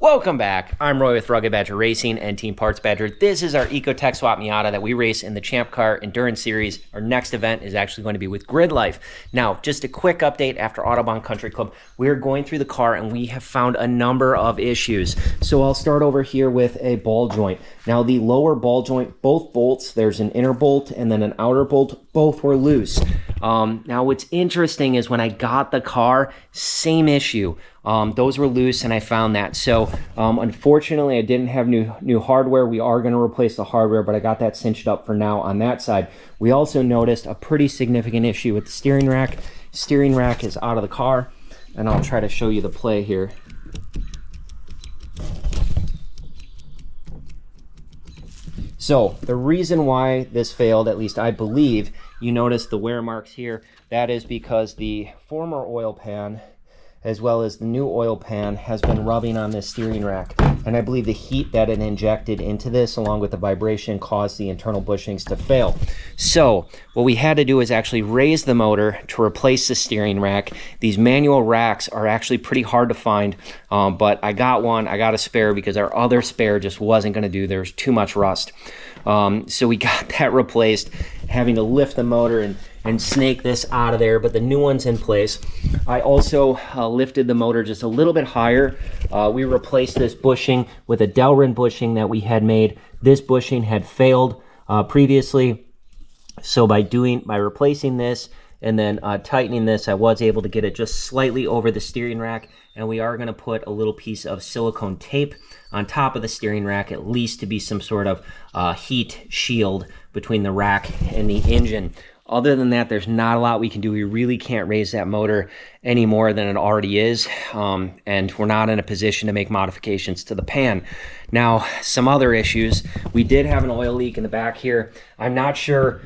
Welcome back. I'm Roy with Rugged Badger Racing and Team Parts Badger. This is our Ecotec swap Miata that we race in the ChampCar Endurance Series. Our next event is actually going to be with Grid Life. Now, just a quick update after Autobahn Country Club. We're going through the car and we have found a number of issues. So I'll start over here with a ball joint. Now, the lower ball joint, both bolts, there's an inner bolt and then an outer bolt, both were loose. Now, what's interesting is when I got the car, same issue. Those were loose and I found that. So unfortunately, I didn't have new hardware. We are going to replace the hardware, but I got that cinched up for now on that side. We also noticed a pretty significant issue with the steering rack. Steering rack is out of the car, and I'll try to show you the play here. So the reason why this failed, at least I believe, you notice the wear marks here. That is because the former oil pan as well as the new oil pan has been rubbing on this steering rack. And I believe the heat that it injected into this along with the vibration caused the internal bushings to fail. So what we had to do is actually raise the motor to replace the steering rack. These manual racks are actually pretty hard to find, but I got one, I got a spare because our other spare just wasn't gonna do. There was too much rust. So we got that replaced, having to lift the motor and snake this out of there, but the new one's in place. I also lifted the motor just a little bit higher. We replaced this bushing with a Delrin bushing that we had made. This bushing had failed previously, so by replacing this and then tightening this, I was able to get it just slightly over the steering rack, and we are gonna put a little piece of silicone tape on top of the steering rack, at least to be some sort of heat shield between the rack and the engine. Other than that, there's not a lot we can do. We really can't raise that motor any more than it already is, and we're not in a position to make modifications to the pan. Now, some other issues. We did have an oil leak in the back here. I'm not sure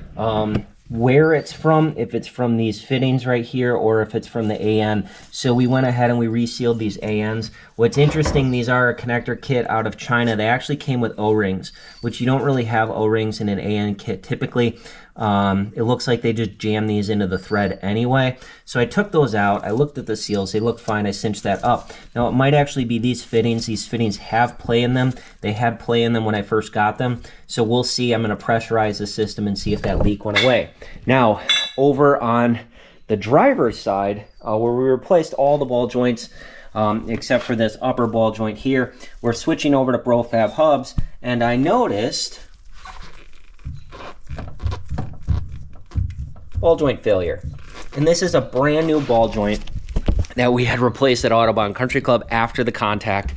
where it's from, if it's from these fittings right here or if it's from the AN. So we went ahead and we resealed these ANs. What's interesting, these are a connector kit out of China. They actually came with O-rings, which you don't really have O-rings in an AN kit typically. It looks like they just jam these into the thread anyway. So I took those out. I looked at the seals. They look fine. I cinched that up. Now it might actually be these fittings. These fittings have play in them. They had play in them when I first got them. So we'll see. I'm going to pressurize the system and see if that leak went away. Now over on the driver's side, where we replaced all the ball joints except for this upper ball joint here, we're switching over to Brofab hubs, and I noticed ball joint failure. And this is a brand new ball joint that we had replaced at Autobahn Country Club after the contact,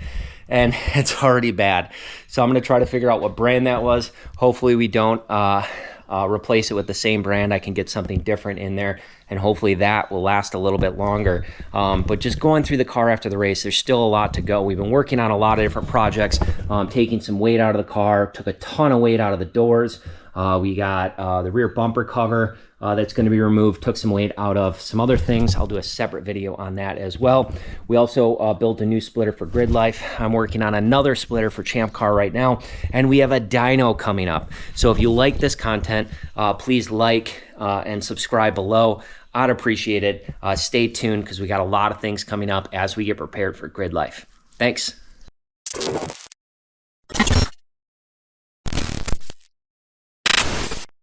and it's already bad. So I'm gonna try to figure out what brand that was. Hopefully we don't replace it with the same brand. I can get something different in there, and hopefully that will last a little bit longer. But just going through the car after the race, there's still a lot to go. We've been working on a lot of different projects, taking some weight out of the car, took a ton of weight out of the doors. We got the rear bumper cover that's going to be removed, took some weight out of some other things. I'll do a separate video on that as well. We also built a new splitter for Grid Life. I'm working on another splitter for ChampCar right now, and we have a dyno coming up. So if you like this content, please like and subscribe below. I'd appreciate it. Stay tuned because we got a lot of things coming up as we get prepared for Grid Life. Thanks.